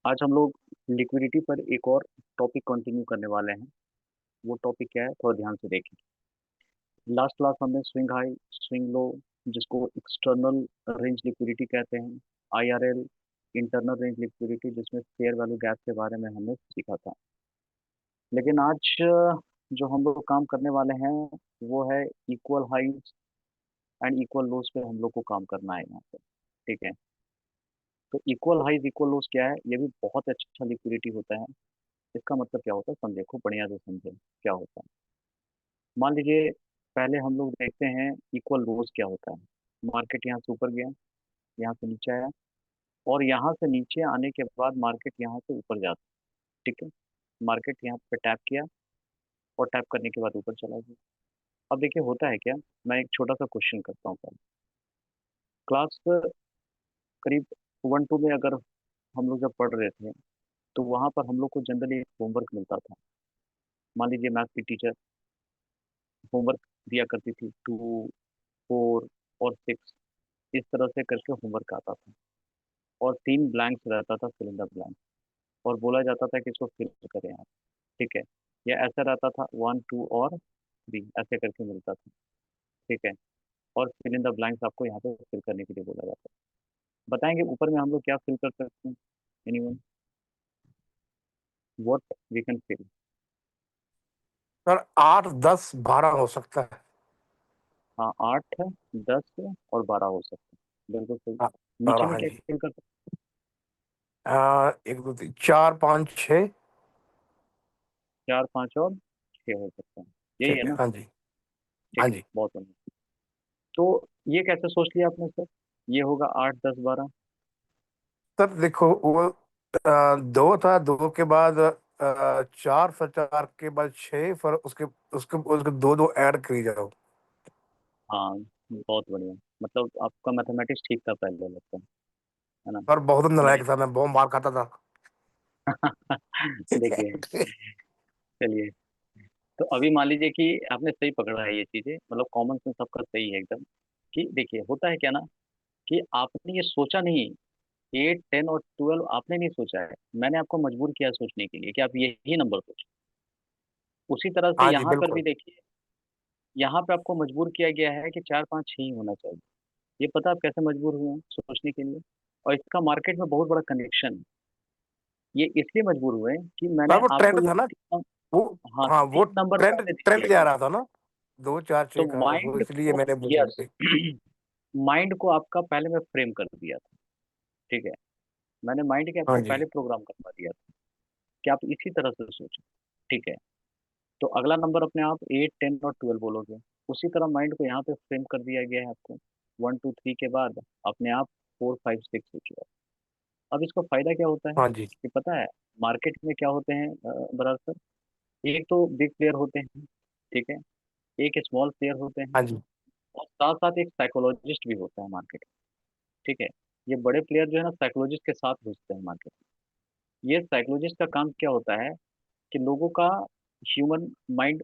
आज हम लोग लिक्विडिटी पर एक और टॉपिक कंटिन्यू करने वाले हैं। वो टॉपिक क्या है, थोड़ा ध्यान से देखें। लास्ट क्लास हमने स्विंग हाई, स्विंग लो, जिसको एक्सटर्नल रेंज लिक्विडिटी कहते हैं, आईआरएल, इंटरनल रेंज लिक्विडिटी, जिसमें फेयर वैल्यू गैप के बारे में हमने सीखा था। लेकिन आज जो हम लोग काम करने वाले हैं वो है इक्वल हाइज एंड इक्वल लोज पे हम लोग को काम करना है यहाँ पे। ठीक है। तो इक्वल हाइज इक्वल लोज क्या है, ये भी बहुत अच्छा लिक्विडिटी होता है। इसका मतलब क्या होता है, समझो बढ़िया से समझे क्या होता है। मान लीजिए पहले हम लोग देखते हैं इक्वल लोज क्या होता है। मार्केट यहाँ से ऊपर गया, यहाँ से नीचे आया, और यहाँ से नीचे आने के बाद मार्केट यहाँ से ऊपर जाता है। ठीक है। मार्केट यहाँ पे टैप किया, और टैप करने के बाद ऊपर चला गया। अब देखिए होता है क्या। मैं एक छोटा सा क्वेश्चन करता हूँ पहले। क्लास करीब 1-2 में अगर हम लोग जब पढ़ रहे थे, तो वहाँ पर हम लोग को जनरली एक होमवर्क मिलता था। मान लीजिए मैथ की टीचर होमवर्क दिया करती थी, 2, 4 और 6, इस तरह से करके होमवर्क आता था। और 3 ब्लैंक्स रहता था, फिल इन द ब्लैंक, और बोला जाता था कि इसको फिल करें आप। ठीक है। या ऐसा रहता था 1, 2 और 3 ऐसे करके मिलता था। ठीक है। और फिल इन द ब्लैंक्स आपको यहाँ पे फिल करने के लिए बोला जाता है। बताएंगे ऊपर में हम लोग क्या फिल कर सकते हैं? Anyone, what we can fill? Sir 8, 10, 12 हो सकता है। हाँ, 8, 10 और 12 हो सकते हैं, बिल्कुल सही। हाँ, नीचे 12, में हाँ क्या जी। फिल कर सकते 1, 2, 3, 4, 5, 6। हैं? 4, 5 और 6 हो सकते हैं। यही ठीक है है, ना? हाँ जी। हाँ ठीक है, जी। बहुत बढ़िया। तो ये कैसे सोच लिया आपने सर? ये होगा 8, 10, 12। सर देखो वो 2 था, 2 के बाद 4, फिर 4 के बाद 6, फिर उसके उसके उसके दो दो ऐड करी जाओ। हाँ, बहुत बढ़िया। मतलब आपका मैथमेटिक्स ठीक था पहले, लगता है ना? और बहुत मैं नालायक था, मैं बहुत मार खाता था। देखिए, चलिए। तो अभी मान लीजिए कि आपने सही पकड़ा है ये चीजें, मतलब कॉमन सेंस सबका सही है एकदम। कि देखिए होता है क्या ना, कि आपने ये सोचा नहीं। 8, 10 और 12 आपने नहीं सोचा है, मैंने आपको मजबूर किया सोचने के लिए कि आप यही नंबर सोचो। उसी तरह से हाँ जी, यहाँ पर भी बिल्कुल। देखिए, यहाँ पे आपको मजबूर किया गया है कि 4, 5, 6 ही होना चाहिए। ये पता आप कैसे मजबूर हुए हैं सोचने के लिए? और इसका मार्केट में बहुत बड़ा कनेक्शन है। ये इसलिए मजबूर हुए हैं कि मैंने सर वो आपको ट्रेंड ये था ना, वो, हाँ, हाँ वो 3 नंबर ट्रेंड पहले दे ट्रेंड दिए जा गए। रहा था ना, 2, 4, 6 तो का, वो माइंड इसलिए को, मैंने बोल यस, दी। माइंड को आपका पहले मैं फ्रेम कर दिया था। ठीक है। मैंने माइंड के हाँ आपको जी। पहले प्रोग्राम करवा दिया था कि आप इसी तरह से सोचो। ठीक है। तो अगला नंबर अपने आप 8, 10 और 12 बोलोगे। उसी तरह माइंड को यहाँ पे फ्रेम कर दिया गया है आपको। 1, 2, 3 के बाद अपने आप 4, 5, 6 सोचिए। अब इसका फायदा क्या होता है हाँ जी। कि पता है, मार्केट में क्या होते हैं बराबर? एक तो बिग प्लेयर होते हैं, ठीक है, एक स्मॉल प्लेयर होते हैं, हाँ जी। और साथ साथ एक साइकोलॉजिस्ट भी होता है मार्केट में। ठीक है। ये बड़े प्लेयर जो है ना, साइकोलॉजिस्ट के साथ घुसते हैं मार्केट में। ये साइकोलॉजिस्ट का काम क्या होता है कि लोगों का ह्यूमन माइंड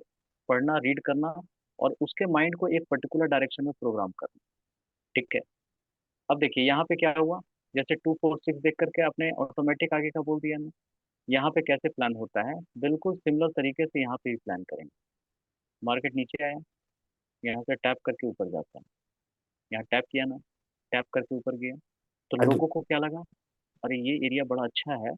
पढ़ना, रीड करना, और उसके माइंड को एक पर्टिकुलर डायरेक्शन में प्रोग्राम करना। ठीक है। अब देखिए यहाँ पे क्या हुआ, जैसे 2, 4, 6 देख करके आपने ऑटोमेटिक आगे का बोल दिया ना। यहाँ पे कैसे प्लान होता है, बिल्कुल सिमिलर तरीके से यहाँ पे भी प्लान करेंगे। मार्केट नीचे आया, यहाँ से टैप करके ऊपर जाता है। यहाँ टैप किया ना, टैप करके ऊपर गया। तो हाँ जी। लोगों को क्या लगा, अरे ये एरिया बड़ा अच्छा है,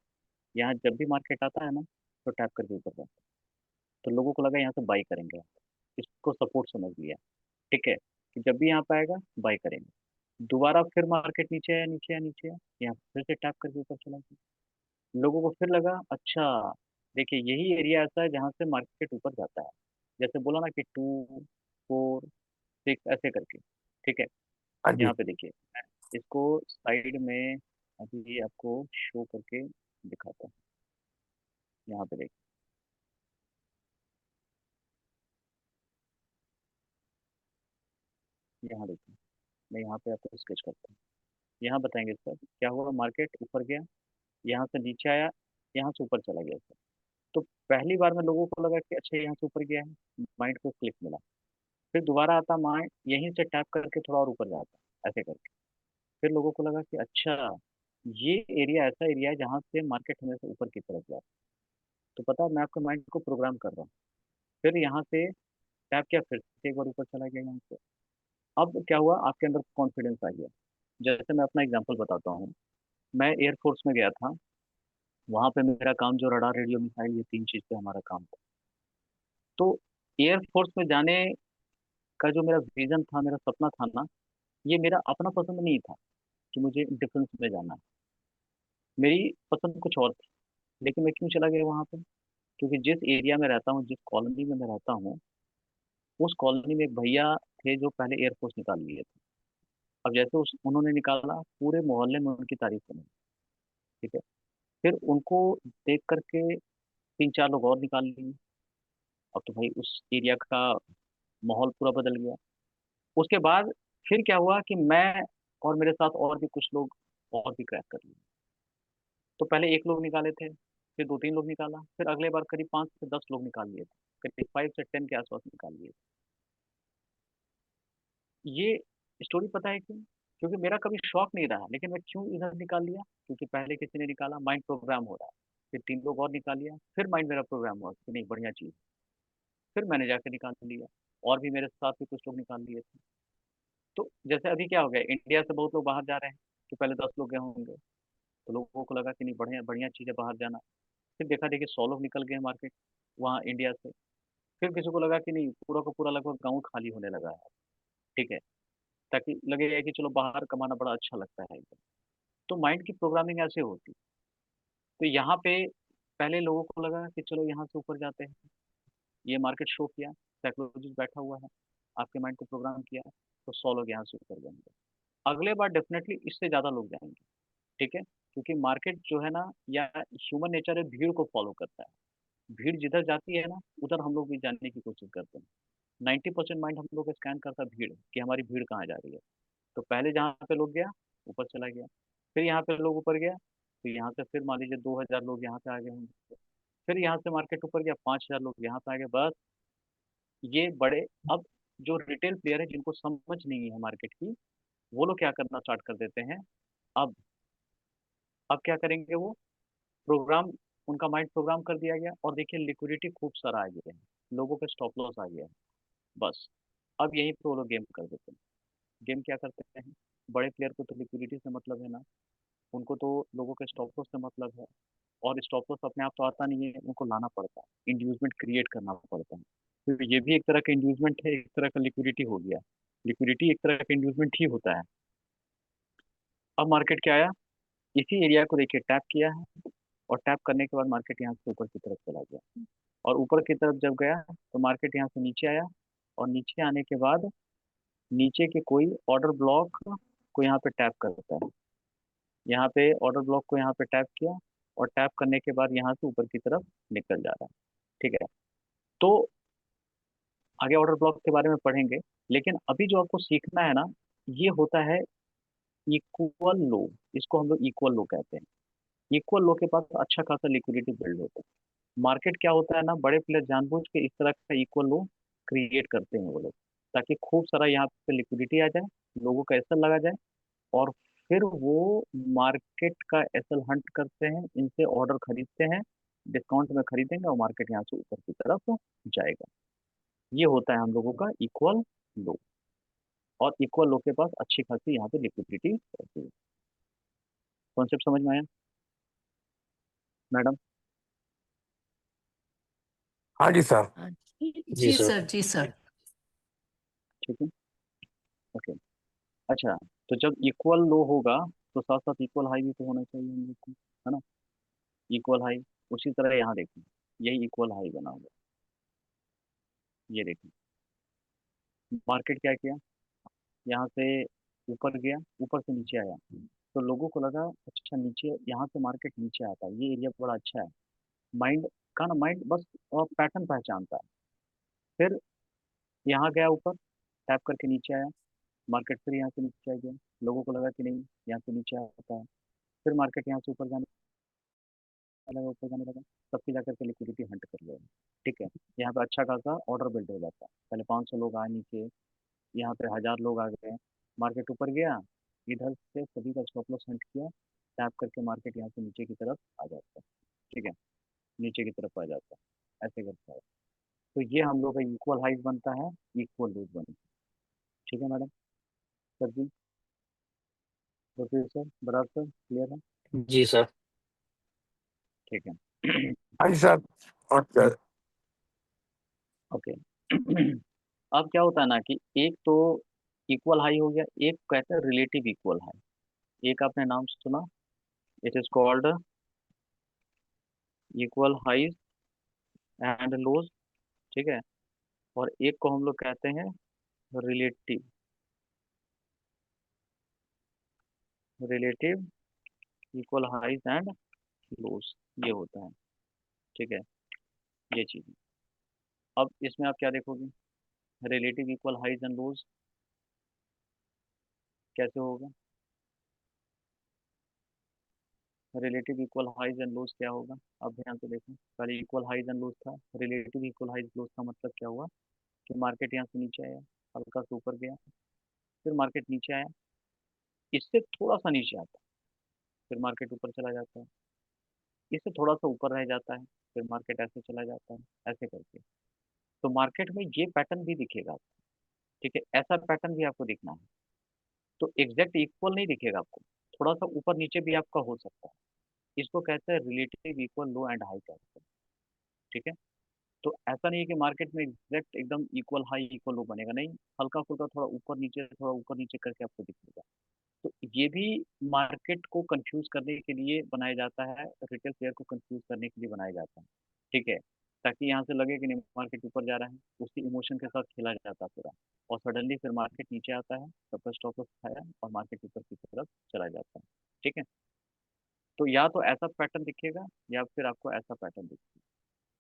यहाँ जब भी मार्केट आता है ना, तो टैप करके ऊपर जाता है। तो लोगों को लगा यहाँ से बाई करेंगे। इसको सपोर्ट समझ लिया। ठीक है, कि जब भी यहाँ पे आएगा बाई करेंगे। दोबारा फिर मार्केट नीचे आया, नीचे आया, नीचे आया, यहाँ फिर से टैप करके ऊपर चला गया। लोगों को फिर लगा, अच्छा देखिए यही एरिया ऐसा है जहाँ से मार्केट ऊपर जाता है। जैसे बोला ना कि 2, 4, 6 ऐसे करके। ठीक है। हाँ जी। यहाँ पे देखिए, मैं इसको साइड में अभी आपको शो करके दिखाता हूँ। यहाँ पे देखिए, यहाँ देखिए, मैं यहाँ पे आपको स्केच करता हूँ। यहाँ बताएंगे सर क्या हुआ, मार्केट ऊपर गया, यहाँ से नीचे आया, यहाँ से ऊपर चला गया सर। तो पहली बार में लोगों को लगा कि अच्छा यहाँ से ऊपर गया है, माइंड को क्लिक मिला। फिर दोबारा आता माइंड, यहीं से टैप करके थोड़ा और ऊपर जाता है ऐसे करके। फिर लोगों को लगा कि अच्छा ये एरिया ऐसा एरिया है जहाँ से मार्केट हमेशा ऊपर की तरफ जा रहा है। तो पता है मैं आपके माइंड को प्रोग्राम कर रहा हूँ। फिर यहाँ से टैप किया, फिर से एक बार ऊपर चला गया यहाँ से। अब क्या हुआ, आपके अंदर कॉन्फिडेंस आ गया। जैसे मैं अपना एग्जांपल बताता हूँ। मैं एयरफोर्स में गया था। वहां पे मेरा काम जो रडार, रेडियो, मिसाइल, ये तीन चीज पे हमारा काम था। तो एयरफोर्स में जाने का जो मेरा विजन था, मेरा सपना था ना, ये मेरा अपना पसंद नहीं था कि मुझे डिफेंस में जाना है। मेरी पसंद कुछ और थी। लेकिन मैं क्यों चला गया वहां पे? क्योंकि जिस एरिया में रहता हूँ, जिस कॉलोनी में मैं रहता हूँ, उस कॉलोनी में एक भैया थे जो पहले एयरफोर्स निकाल लिए थे। अब जैसे उन्होंने निकाला, पूरे मोहल्ले में उनकी तारीफ सुनी। ठीक है। फिर उनको देख करके तीन चार लोग और निकाल लिए। अब तो भाई उस एरिया का माहौल पूरा बदल गया। उसके बाद फिर क्या हुआ कि मैं और मेरे साथ और भी कुछ लोग और भी क्रैक कर लिए। तो पहले एक लोग निकाले थे, फिर दो तीन लोग निकाला, फिर अगले बार करीब 5 से 10 लोग निकाल लिए थे, करीब 5 से 10 के आसपास निकाल लिए थे। ये स्टोरी पता है क्यों? क्योंकि मेरा कभी शौक नहीं रहा, लेकिन मैं क्यों इधर निकाल लिया? क्योंकि पहले किसी ने निकाला, माइंड प्रोग्राम हो रहा है। फिर तीन लोग और निकाल लिया, फिर माइंड मेरा प्रोग्राम हुआ कि नहीं, बढ़िया चीज। फिर मैंने जाकर निकाल लिया। और भी मेरे साथ भी कुछ लोग निकाल लिए थे। तो जैसे अभी क्या हो गया, इंडिया से बहुत लोग बाहर जा रहे हैं। कि पहले 10 लोग गए होंगे, तो लोगों को लगा कि नहीं, बढ़िया बढ़िया चीज़ है बाहर जाना। फिर देखा देखिए 100 लोग निकल गए मार्केट, वहाँ इंडिया से। फिर किसी को लगा कि नहीं, पूरा का पूरा लगभग गाँव खाली होने लगा है। ठीक है। ताकि लगे कि चलो बाहर कमाना बड़ा अच्छा लगता है एकदम। तो माइंड की प्रोग्रामिंग ऐसे होती। तो यहाँ पे पहले लोगों को लगा कि चलो यहाँ से ऊपर जाते हैं। ये मार्केट शो किया, साइकोलॉजिस्ट बैठा हुआ है, आपके माइंड को प्रोग्राम किया, तो 100 लोग यहाँ से ऊपर जाएंगे। अगले बार डेफिनेटली इससे ज़्यादा लोग जाएंगे। ठीक है। क्योंकि मार्केट जो है ना, या ह्यूमन नेचर है, भीड़ को फॉलो करता है। भीड़ जिधर जाती है ना, उधर हम लोग भी जानने की कोशिश करते हैं। 90% माइंड हम लोग स्कैन करता है भीड़, कि हमारी भीड़ कहाँ जा रही है। तो पहले जहाँ पे लोग गया, ऊपर चला गया। फिर यहाँ पे लोग ऊपर गया, तो यहाँ से फिर मान लीजिए 2,000 लोग यहाँ पे आ गए होंगे। फिर यहाँ से मार्केट ऊपर गया, 5,000 लोग यहाँ पे आ गए, बस। ये बड़े, अब जो रिटेल प्लेयर है, जिनको समझ नहीं है मार्केट की, वो लोग क्या करना स्टार्ट कर देते हैं। अब अब क्या करेंगे वो? प्रोग्राम, उनका माइंड प्रोग्राम कर दिया गया, और देखिए लिक्विडिटी खूब सारा आ गया है। लोगों का स्टॉप लॉस आ गया है। बस। अब यहीं पे वो लोग गेम कर देते हैं। गेम क्या करते हैं? बड़े प्लेयर को तो लिक्विडिटी से मतलब है ना, उनको तो लोगों के स्टॉप लॉस से मतलब है। और स्टॉप लॉस अपने आप तो आता नहीं है, उनको लाना पड़ता है, इंड्यूसमेंट क्रिएट करना पड़ता है। तो ये भी एक तरह का इंड्यूसमेंट है, एक तरह का लिक्विडिटी हो गया। लिक्विडिटी एक तरह का इंड्यूसमेंट ही होता है। अब मार्केट क्या आया, इसी एरिया को देखिए टैप किया है, और टैप करने के बाद मार्केट यहाँ से ऊपर की तरफ चला गया। और ऊपर की तरफ जब गया, तो मार्केट यहाँ से नीचे आया। और नीचे आने के बाद नीचे के कोई ऑर्डर ब्लॉक को यहाँ पे टैप करता है। यहाँ पे ऑर्डर ब्लॉक को यहाँ पे टैप किया, और टैप करने के बाद यहाँ से ऊपर की तरफ निकल जा रहा है। ठीक है। तो आगे ऑर्डर ब्लॉक के बारे में पढ़ेंगे। लेकिन अभी जो आपको सीखना है ना, ये होता है इक्वल लो। इसको हम लोग इक्वल लो कहते हैं। इक्वल लो के पास अच्छा खासा लिक्विडिटी बिल्ड होता है। मार्केट क्या होता है ना, बड़े प्लेयर जानबूझ के इस तरह का इक्वल लो क्रिएट करते हैं वो लोग, ताकि खूब सारा यहाँ पे लिक्विडिटी आ जाए, लोगों का एसल लगा जाए। और फिर वो मार्केट का एसल हंट करते हैं, इनसे ऑर्डर खरीदते हैं, डिस्काउंट में खरीदेंगे, और मार्केट यहाँ से ऊपर की तरफ जाएगा। ये होता है हम लोगों का इक्वल लो। और इक्वल लो के पास अच्छी खासी यहाँ पे लिक्विडिटी रहती है। कॉन्सेप्ट समझ में आया मैडम? हाँ जी सर। हाँ जी जी जी सर। सर, जी सर। ठीक है। ओके। अच्छा। तो जब इक्वल लो होगा, तो साथ साथ इक्वल हाई भी तो होना चाहिए हम लोग को, है ना? Equal high. उसी तरह यहाँ देखिए, यही इक्वल हाई बना हुआ है। ये देखिए, मार्केट क्या किया, यहाँ से ऊपर गया, ऊपर से नीचे आया। तो लोगों को लगा अच्छा, नीचे यहाँ से मार्केट नीचे आता है, ये एरिया बड़ा अच्छा है। माइंड का ना, माइंड बस पैटर्न पहचानता है। फिर यहाँ गया ऊपर, टैप करके नीचे आया। मार्केट फिर यहाँ से नीचे आ गया। लोगों को लगा कि नहीं, यहाँ से नीचे आता है। फिर मार्केट यहाँ से ऊपर जाने लगा, ऊपर जाने लगा। तब फिर जाकर के लिक्विडिटी हंट कर लिया। ठीक है। यहाँ पे अच्छा खासा ऑर्डर बिल्ड हो जाता है। पहले 500 लोग आए नीचे, यहाँ पे 1,000 लोग आ गए। मार्केट ऊपर गया, इधर से सभी का स्टॉप लॉस हंट किया। टैप करके मार्केट यहाँ से नीचे की तरफ आ जाता है। ठीक है, नीचे की तरफ आ जाता है, ऐसे करता है। तो ये हम लोग का इक्वल हाइट बनता है, इक्वल लोज बनता है। ठीक है मैडम, सर जी, प्रोफेसर बराबर सर, क्लियर है? जी सर। ठीक है। हाँ जी सर। और ओके। अब क्या होता है ना कि एक तो इक्वल हाई हो गया, एक कहते हैं रिलेटिव इक्वल हाई। एक आपने नाम सुना, it is called equal highs and lows. ठीक है, और एक को हम लोग कहते हैं relative, relative equal highs and lows, ये होता है। ठीक है, ये चीज। अब इसमें आप क्या देखोगे, relative equal highs and lows कैसे होगा? Relative equal highs and lows क्या होगा? अब ध्यान से देखो, पहले इक्वल हाइज एंड लोज था, रिलेटिव इक्वल हाइज लोज का मतलब क्या हुआ कि मार्केट यहाँ से नीचे आया, हल्का सा ऊपर गया, फिर मार्केट नीचे आया, इससे थोड़ा सा नीचे आता है, फिर मार्केट ऊपर चला जाता है, इससे थोड़ा सा ऊपर रह जाता है, फिर मार्केट ऐसे चला जाता है, ऐसे करके। तो मार्केट में ये पैटर्न भी दिखेगा आपको। ठीक है, ऐसा पैटर्न भी आपको दिखना है। तो एग्जैक्ट इक्वल नहीं दिखेगा आपको, थोड़ा सा ऊपर नीचे भी आपका हो सकता है। इसको कहते हैं relative equal low and high कहते हैं। ठीक है, तो ऐसा नहीं है कि मार्केट में एग्जैक्ट एकदम इक्वल हाई इक्वल लो बनेगा, नहीं, हल्का फुल्का थोड़ा ऊपर नीचे, थोड़ा ऊपर नीचे करके आपको दिखेगा। तो ये भी मार्केट को कंफ्यूज करने के लिए बनाया जाता है, रिटेल प्लेयर को कंफ्यूज करने के लिए बनाया जाता है। ठीक है, ताकि यहाँ से लगे कि नहीं मार्केट ऊपर जा रहा है, उसी इमोशन के साथ खेला जाता है पूरा, और सडनली फिर मार्केट नीचे आता है, सबका स्टॉप लॉस खाया और मार्केट ऊपर की तरफ चला जाता है। ठीक है, तो या तो ऐसा पैटर्न दिखेगा या फिर आपको ऐसा पैटर्न दिखेगा।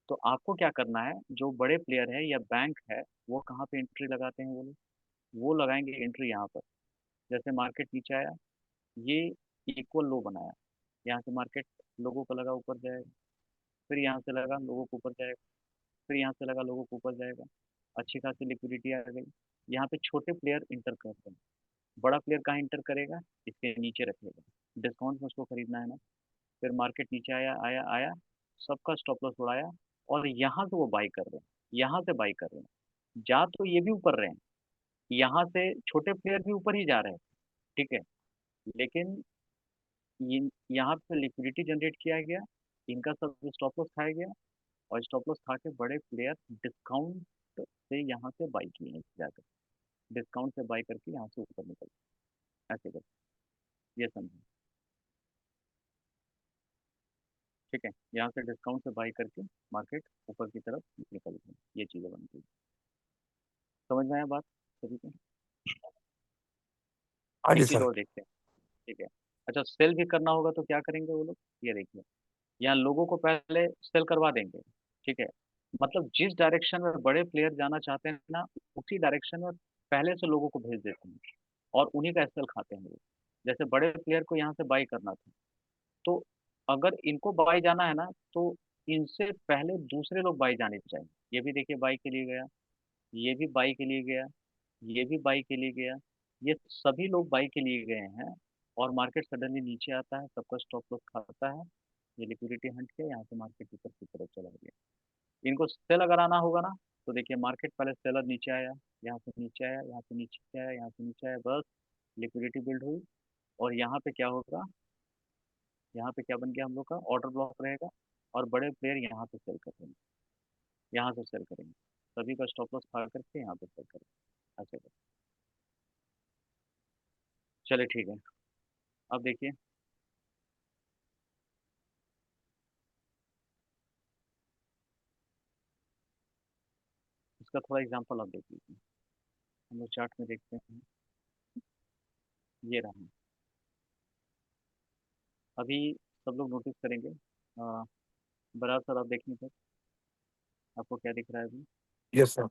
तो आपको क्या करना है, जो बड़े प्लेयर है या बैंक है, वो कहाँ पे एंट्री लगाते हैं वो लोग? वो लगाएंगे एंट्री यहाँ पर। जैसे मार्केट नीचे आया, ये इक्वल लो बनाया, यहाँ से मार्केट लोगों को लगा ऊपर जाएगा, फिर यहाँ से लगा लोगों को ऊपर जाएगा, फिर यहाँ से लगा लोगों को ऊपर जाएगा, अच्छी खासी लिक्विडिटी आ गई। यहाँ पे छोटे प्लेयर इंटर करते हैं, बड़ा प्लेयर कहाँ इंटर करेगा, इसके नीचे रखेगा, डिस्काउंट में उसको खरीदना है ना। फिर मार्केट नीचे आया आया आया, सबका स्टॉप लॉस उड़ाया, और यहाँ से वो बाई कर रहे हैं, यहाँ से बाई कर रहे हैं। जा तो ये भी ऊपर रहे हैं, यहाँ से छोटे प्लेयर भी ऊपर ही जा रहे हैं। ठीक है, लेकिन ये यहाँ पे लिक्विडिटी जनरेट किया गया, इनका सब स्टॉप लॉस खाया गया, और स्टॉप लॉस खा के बड़े प्लेयर डिस्काउंट से यहाँ से बाई किए हैं जाकर, डिस्काउंट से बाई करके यहाँ से ऊपर निकल गए। ऐसे करके ये समझो। ठीक है, यहाँ से डिस्काउंट से बाई करके मार्केट ऊपर की तरफ निकल गई, ये चीज़ें बनती है। समझ में आया बात सभी को? हाँ एक जी चीज़ सर। और देखते हैं। ठीक है, अच्छा सेल भी करना होगा तो क्या करेंगे वो लोग, ये देखिए, यहाँ लोगों को पहले सेल करवा देंगे। ठीक है, मतलब जिस डायरेक्शन में बड़े प्लेयर जाना चाहते हैं ना, उसी डायरेक्शन में पहले से लोगों को भेज देते हैं, और उन्हीं का सेल खाते हैं लोग। जैसे बड़े प्लेयर को यहाँ से बाई करना था, तो अगर इनको बाई जाना है ना, तो इनसे पहले दूसरे लोग बाई जाने चाहिए। ये भी देखिए बाई के लिए गया, ये भी बाई के लिए गया, ये भी बाई के लिए गया, ये सभी लोग बाई के लिए गए हैं, और मार्केट सडनली नीचे आता है, सबका स्टॉप लॉस खाता है, ये लिक्विडिटी हंट के यहाँ से मार्केट ऊपर की तरफ चला गया। इनको सेल अगर आना होगा ना, तो देखिए मार्केट पहले सेलर नीचे आया, यहाँ से नीचे आया, यहाँ से नीचे आया, यहाँ से नीचे आया, बस लिक्विडिटी बिल्ड हुई, और यहाँ पे क्या होगा, यहाँ पे क्या बन गया हम लोग का ऑर्डर ब्लॉक रहेगा, और बड़े प्लेयर यहाँ पे सेल करेंगे, यहाँ से सेल करेंगे, सभी का स्टॉप लॉस खा करके यहाँ पे सेल करेंगे, ऐसे करें। चलिए ठीक है, अब देखिए, इसका थोड़ा एग्जांपल आप देख लीजिए। हम लोग चार्ट में देखते हैं, ये रहा। अभी सब लोग नोटिस करेंगे, बराबर सर आप देखिए सर, आपको क्या दिख रहा है अभी? Yes sir.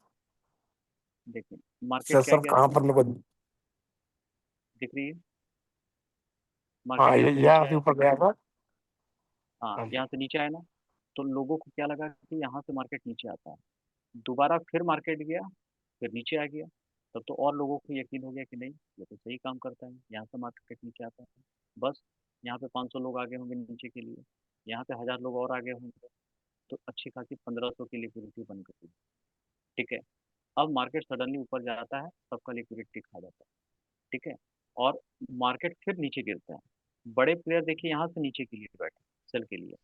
देखिए मार्केट सर क्या सर गया कहाँ था, पर मेरे को? दिख रही है, हाँ मार्केट यहाँ से यहाँ नीचे से आया। ऊपर गया था। हाँ, हाँ जी। यहाँ से नीचे आया ना, तो लोगों को क्या लगा कि यहाँ से मार्केट नीचे आता है, दोबारा फिर मार्केट गया, फिर नीचे आ गया, तब तो और लोगों को यकीन हो गया कि नहीं ये तो सही काम करता है, यहाँ से मार्केट नीचे आता है, बस यहाँ पे 500 लोग आगे होंगे नीचे के लिए, यहाँ पे 1000 लोग और आगे होंगे, तो अच्छी खासी 1500 की लिक्विडिटी बन गई। ठीक है। अब मार्केट सडनली ऊपर जाता है, सबका लिक्विडिटी खा जाता है। ठीक है। और मार्केट फिर नीचे गिरता है। बड़े प्लेयर देखिए यहाँ से नीचे के लिए बैठे, सेल के लिए।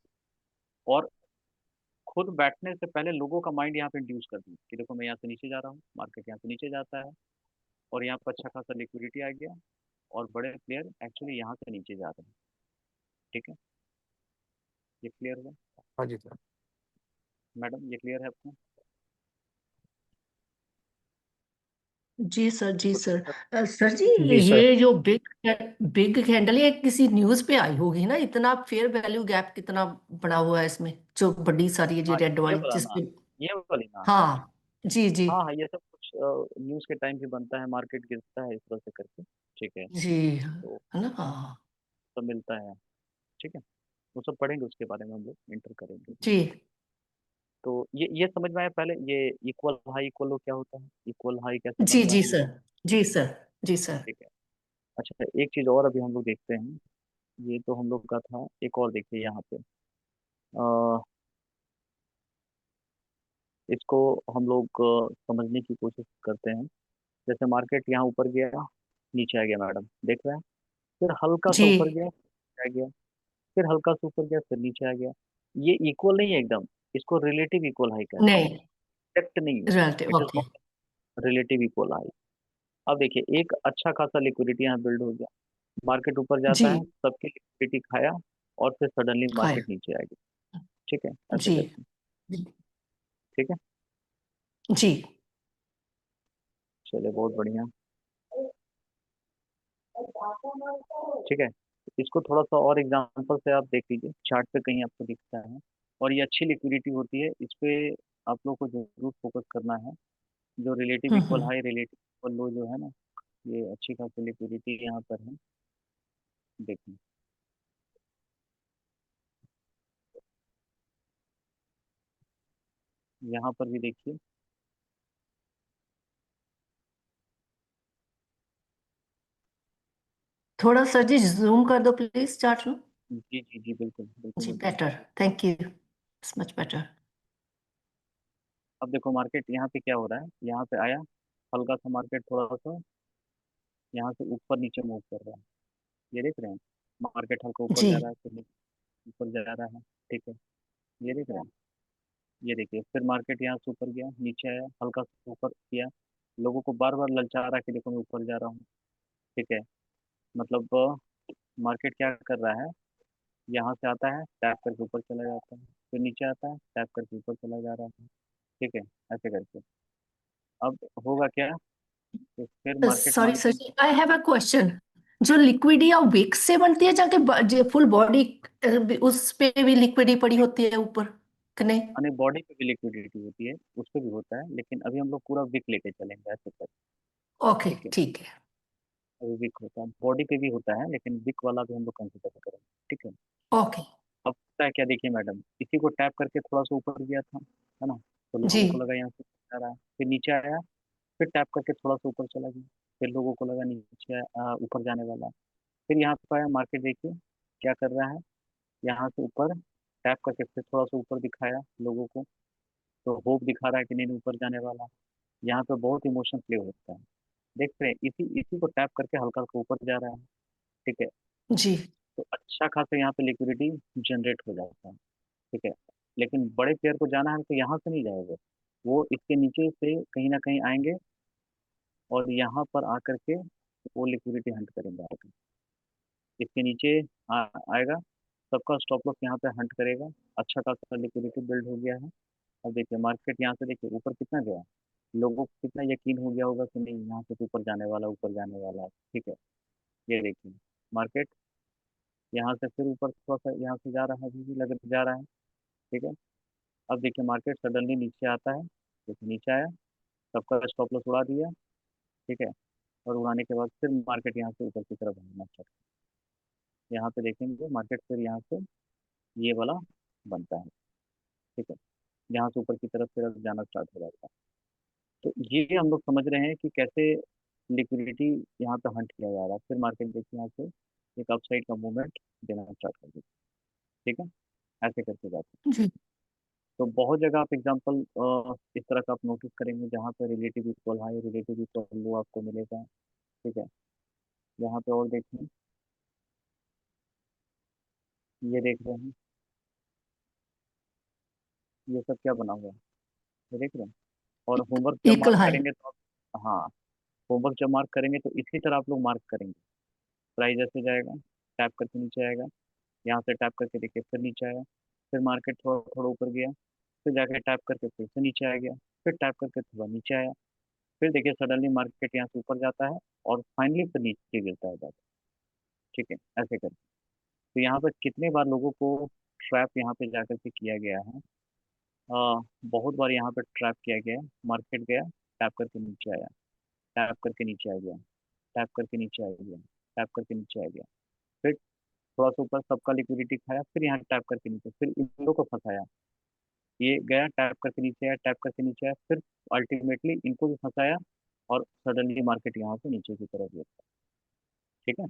और खुद बैठने से पहले लोगों का माइंड यहाँ पे इंड्यूस कर दिया कि देखो मैं यहाँ से नीचे जा रहा हूँ, मार्केट यहाँ से नीचे जाता है, और यहाँ पर अच्छा खासा लिक्विडिटी आ गया, और बड़े प्लेयर एक्चुअली यहाँ से नीचे जा रहे हैं। ठीक है। ये क्लियर हुआ? हाँ जी सर। मैडम ये क्लियर है आपको? जी सर, जी तो सर। इस सर जी, जी सर। ये जो बिग बिग कैंडल ये किसी न्यूज़ पे आई होगी ना, इतना फेयर वैल्यू गैप कितना बड़ा हुआ है इसमें, जो बड़ी सारी है जी हाँ, रेड ये वाली वाला ना, जिसपे। ये वाली ना। हाँ जी जी। हाँ हाँ, ये सब कुछ न्यूज़ के टाइम भी बनता है, मार्केट गिरता है इस तरह से करके। ठीक है। जी तो है ना, हाँ। सब मिलता है। ठीक है। वो सब पढ़ेंगे, उसके बारे में हम लोग इंटर करेंगे। जी तो ये समझ में आया पहले, ये इक्वल हाई इक्वल लो क्या होता है, इक्वल हाई कैसे जी बन रहा जी है। सर। जी सर। जी सर। ठीक है। अच्छा, एक चीज़ और अभी हम लोग देखते हैं। ये तो हम लोग का था, एक और देखिए यहाँ पे। अ, इसको हम लोग समझने की कोशिश करते हैं। जैसे मार्केट यहाँ ऊपर गया, नीचे आ गया मैडम, देख रहे हैं। फिर हल्का सा जी ऊपर गया, नीचे आ गया। फिर हल्का सा ऊपर गया, फिर नीचे आ गया। ये इक्वल नहीं है एकदम, इसको रिलेटिव इक्वल हाई कहते हैं। नहीं, एक्ट नहीं है। Relative, it is okay. Not relative equal high. अब देखिए, एक अच्छा खासा लिक्विडिटी यहाँ बिल्ड हो गया, मार्केट ऊपर जी जाता है, सबकी लिक्विडिटी खाया, और फिर सडनली खाए। मार्केट नीचे आ गया। ठीक है, ऐसे जी करके। ठीक है। जी। चलिए, बहुत बढ़िया। ठीक है। इसको थोड़ा सा और एग्जांपल से आप देख लीजिए, चार्ट पे कहीं आपको दिखता है। और ये अच्छी लिक्विडिटी होती है, इस पे आप लोग को जरूर फोकस करना है। जो रिलेटिव इक्वल हम्म। हाई, रिलेटिव इक्वल लो जो है ना, ये अच्छी खासी लिक्विडिटी यहाँ पर है। देखिए, यहाँ पर भी देखिए। थोड़ा सर जी जूम कर दो प्लीज चार्ट में। जी जी जी, बिल्कुल बिल्कुल जी बिल्कुल। Better, thank you, it's much better. अब देखो मार्केट यहाँ पे क्या हो रहा है, यहाँ पे आया, हल्का सा मार्केट थोड़ा सा यहाँ से ऊपर नीचे मूव कर रहा है। ये देख रहे हैं, मार्केट हल्का ऊपर जी जा रहा है, फिर नीचे ऊपर जा रहा है। ठीक है। ये देख रहे हैं। ये देखिए, फिर मार्केट यहाँ से ऊपर गया, नीचे आया, हल्का सा ऊपर किया, लोगों को बार बार ललचा रहा है कि देखो मैं ऊपर जा रहा हूँ। ठीक है। मतलब मार्केट क्या कर रहा है, यहाँ से आता है, टैप करके ऊपर चला जाता है, फिर नीचे आता है, टैप करके ऊपर चला जा रहा है। ठीक है, ऐसे करके। अब होगा क्या, कि फिर मार्केट सॉरी मान सर के, जी, आई हैव अ क्वेश्चन। जो लिक्विडी या विक्स से बनती है, जाके फुल बॉडी उस पे भी लिक्विडी पड़ी होती है ऊपर, कि नहीं? यानी बॉडी पे भी लिक्विडिटी होती है, उस पे भी होता है, लेकिन अभी हम लोग पूरा विक लेके चलेंगे ऐसे कर। ओके ठीक है। ठीक है। अभी विक होता है, बॉडी पे भी होता है, लेकिन विक वाला भी हम लोग कंसिडर करेंगे। ठीक है। ओके। अब होता है क्या, देखिए मैडम, इसी को टैप करके थोड़ा सा ऊपर गया था, है ना, तो जी लोगों को लगा यहाँ से ऊपर जा रहा है, फिर नीचे आया, फिर टैप करके थोड़ा सा ऊपर चला गया, फिर लोगों को लगा नीचे ऊपर जाने वाला है। फिर यहाँ पे आया, मार्केट देखिए क्या कर रहा है, यहाँ से ऊपर टैप करके फिर थोड़ा सा ऊपर दिखाया लोगों को, तो होप दिखा रहा है कि नहीं नहीं, ऊपर जाने वाला है। यहाँ पे बहुत इमोशन प्ले होता है, देख रहे हैं, इसी इसी को टैप करके हल्का हल्का ऊपर जा रहा है। ठीक है। जी तो अच्छा खासा यहाँ पे लिक्विडिटी जनरेट हो जाता है। ठीक है। लेकिन बड़े प्लेयर को जाना है तो यहाँ से नहीं जाएगा, वो इसके नीचे से कहीं ना कहीं आएंगे, और यहाँ पर आकर के वो लिक्विडिटी हंट करेंगे आकर। इसके नीचे आएगा, सबका स्टॉप लॉस यहाँ पे हंट करेगा। अच्छा खासा लिक्विडिटी बिल्ड हो गया है। अब देखिए मार्केट यहाँ से देखिए ऊपर कितना गया, लोगों को कितना यकीन हो गया होगा कि नहीं यहाँ से तो ऊपर जाने वाला, ऊपर जाने वाला है। ठीक है। ये देखिए, मार्केट यहाँ से फिर ऊपर थोड़ा सा यहाँ से जा रहा है, अभी भी लग जा रहा है। ठीक है। अब देखिए मार्केट सडनली नीचे आता है, देखिए नीचे आया, सबका स्टॉप लॉस उड़ा दिया। ठीक है। और उड़ाने के बाद फिर मार्केट यहाँ से ऊपर की तरफ भागना स्टार्ट, यहाँ पे देखेंगे मार्केट फिर यहाँ से ये वाला बनता है। ठीक है। यहाँ से ऊपर की तरफ फिर अब जाना स्टार्ट हो जाता है। तो ये हम लोग समझ रहे हैं कि कैसे लिक्विडिटी यहाँ पे हंट किया जा रहा है। फिर मार्केट देखिए यहाँ से एक अपसाइड का मूवमेंट देना स्टार्ट कर देते हैं। ठीक है, ऐसे करके जाते हैं। जी। तो बहुत जगह आप एग्जांपल इस तरह का आप नोटिस करेंगे जहाँ पे relative equal high relative equal low आपको मिलेगा। ठीक है, यहाँ पे और देखिए, ये देख रहे हैं, ये सब क्या बना हुआ है, ये देख रहे हैं। और होमवर्क जब इक्वल मार्क हाई। करेंगे तो हाँ, होमवर्क जब मार्क करेंगे तो इसी तरह आप लोग मार्क करेंगे। प्राइस ऐसे जाएगा, टैप करके नीचे आएगा, यहाँ से टैप करके देखिए फिर नीचे आया, फिर मार्केट थोड़ा थोड़ा ऊपर गया, फिर जाके टैप करके फिर से नीचे आ गया, फिर टैप करके थोड़ा नीचे आया, फिर देखिए सडनली मार्केट यहाँ से ऊपर जाता है और फाइनली फिर नीचे गिरता है जाके। ठीक है, ऐसे करके। तो यहाँ पर कितने बार लोगों को ट्रैप यहाँ पे जाकर के किया गया है। बहुत बार यहाँ पे ट्रैप किया गया है। मार्केट गया, टैप करके नीचे आया, टैप करके नीचे आ गया, टैप करके नीचे आ गया, टैप करके नीचे आ गया, फिर थोड़ा सा ऊपर सबका लिक्विडिटी खाया, फिर यहाँ टैप करके नीचे, फिर इन लोगों को फंसाया, ये गया टैप करके नीचे आया, टैप करके नीचे आया, फिर अल्टीमेटली इनको भी फंसाया और सडनली मार्केट यहाँ से नीचे की तरफ गिरा। ठीक है,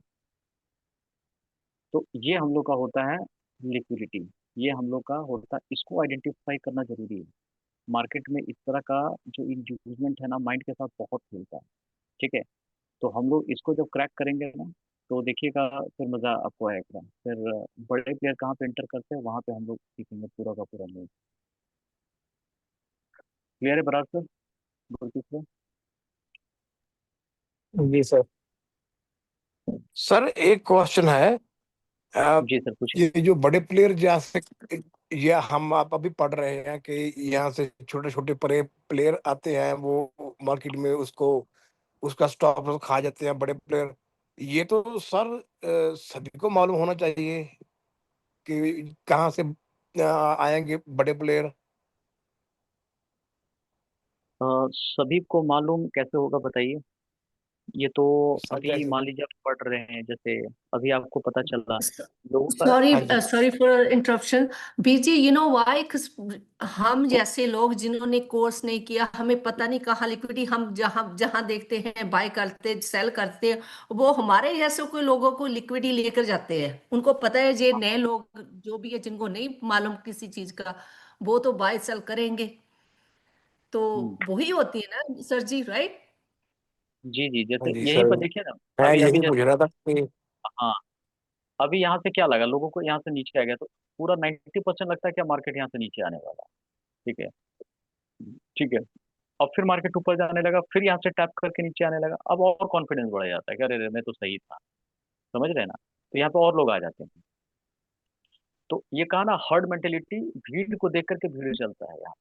तो ये हम लोग का होता है लिक्विडिटी, ये हम लोग का होता है, इसको आइडेंटिफाई करना जरूरी है। मार्केट में इस तरह का जो इंड्यूसमेंट है ना, माइंड के साथ बहुत खेलता है। ठीक है, तो हम लोग इसको जब क्रैक करेंगे ना, तो देखिएगा फिर मजा आपको आएगा। फिर बड़े प्लेयर कहाँ पे एंटर करते हैं, वहां पे हम लोग सीखेंगे पूरा का पूरा नहीं। क्लियर है बराबर सर? गुरप्रीत सर? जी सर। सर एक क्वेश्चन है। अ, जी सर पूछिए। ये जो बड़े प्लेयर जैसे, ये हम आप अभी पढ़ रहे हैं कि यहाँ से छोटे छोटे परे प्लेयर आते हैं, वो मार्केट में उसको उसका स्टॉप लॉस खा जाते हैं बड़े प्लेयर। ये तो सर सभी को मालूम होना चाहिए कि कहाँ से आएंगे बड़े प्लेयर। सभी को मालूम कैसे होगा बताइए? ये तो सर अभी जैसे, मान लीजिए आप पढ़ रहे हैं, जैसे अभी आपको पता चल रहा लोगों का। सॉरी, हाँ जी। Sorry for interruption. Busy, you know why? हम जैसे लोग जिन्होंने कोर्स नहीं किया, हमें पता नहीं कहाँ लिक्विडिटी, हम जहाँ जहाँ देखते हैं बाय करते सेल करते हैं, वो हमारे जैसे कोई लोगों को लिक्विडिटी लेकर जाते हैं। उनको पता है, ये नए लोग जो भी है जिनको नहीं मालूम किसी चीज का, वो तो बाय सेल करेंगे। तो हम्म, वही होती है ना सर जी, राइट? जी जी, हाँ जैसे जी यहीं सर, पर देखिए ना। मैं अभी अभी यही पूछ जैसे, रहा था कि हाँ, अभी यहाँ से क्या लगा लोगों को, यहाँ से नीचे आ गया तो पूरा 90% लगता है क्या मार्केट यहाँ से नीचे आने वाला है। ठीक है, ठीक है। अब फिर मार्केट ऊपर जाने लगा, फिर यहाँ से टैप करके नीचे आने लगा, अब और कॉन्फिडेंस बढ़ जाता है कि अरे रे, मैं तो सही था। समझ रहे हैं ना? तो यहाँ पे और लोग आ जाते हैं। तो ये कहा ना, हर्ड मेंटेलिटी, भीड़ को देख करके भीड़ चलता है यहाँ।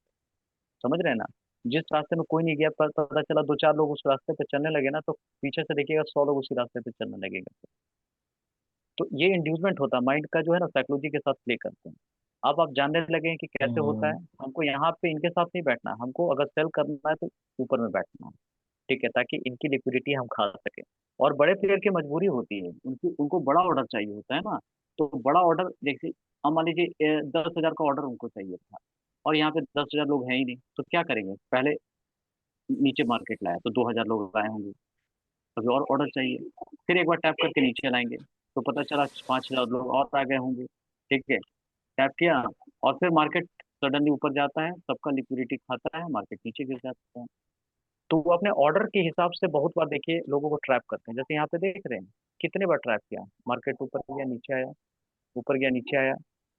समझ रहे हैं ना? जिस रास्ते में कोई नहीं गया, पता चला दो चार लोग उस रास्ते पे चलने लगे ना, तो पीछे से देखिएगा 100 लोग उसी रास्ते पे चलने लगेंगे। तो ये इंड्यूसमेंट होता है, माइंड का जो है ना, साइकोलॉजी के साथ प्ले करते हैं। अब आप जानने लगे हैं कि कैसे होता है। हमको यहाँ पे इनके साथ नहीं बैठना है, हमको अगर सेल करना है तो ऊपर में बैठना है। ठीक है, ताकि इनकी लिक्विडिटी हम खा सके। और बड़े प्लेयर की मजबूरी होती है, उनकी उनको बड़ा ऑर्डर चाहिए होता है ना। तो बड़ा ऑर्डर जैसे, हम मान लीजिए 10,000 का ऑर्डर उनको चाहिए था, और यहाँ पे 10,000 लोग हैं ही नहीं, तो क्या करेंगे? पहले नीचे मार्केट लाया तो 2,000 लोग आए होंगे, अभी और ऑर्डर चाहिए, फिर एक बार टैप करके नीचे लाएंगे, तो पता चला 5,000 लोग और आ गए होंगे। ठीक है, टैप किया, और फिर मार्केट सडनली ऊपर जाता है, सबका लिक्विडिटी खाता है, मार्केट नीचे गिर जाता है। तो वो अपने ऑर्डर के हिसाब से बहुत बार देखिए लोगों को ट्रैप करते हैं, जैसे यहाँ पे देख रहे हैं कितने बार ट्रैप किया। मार्केट ऊपर गया नीचे आया, ऊपर गया नीचे आया,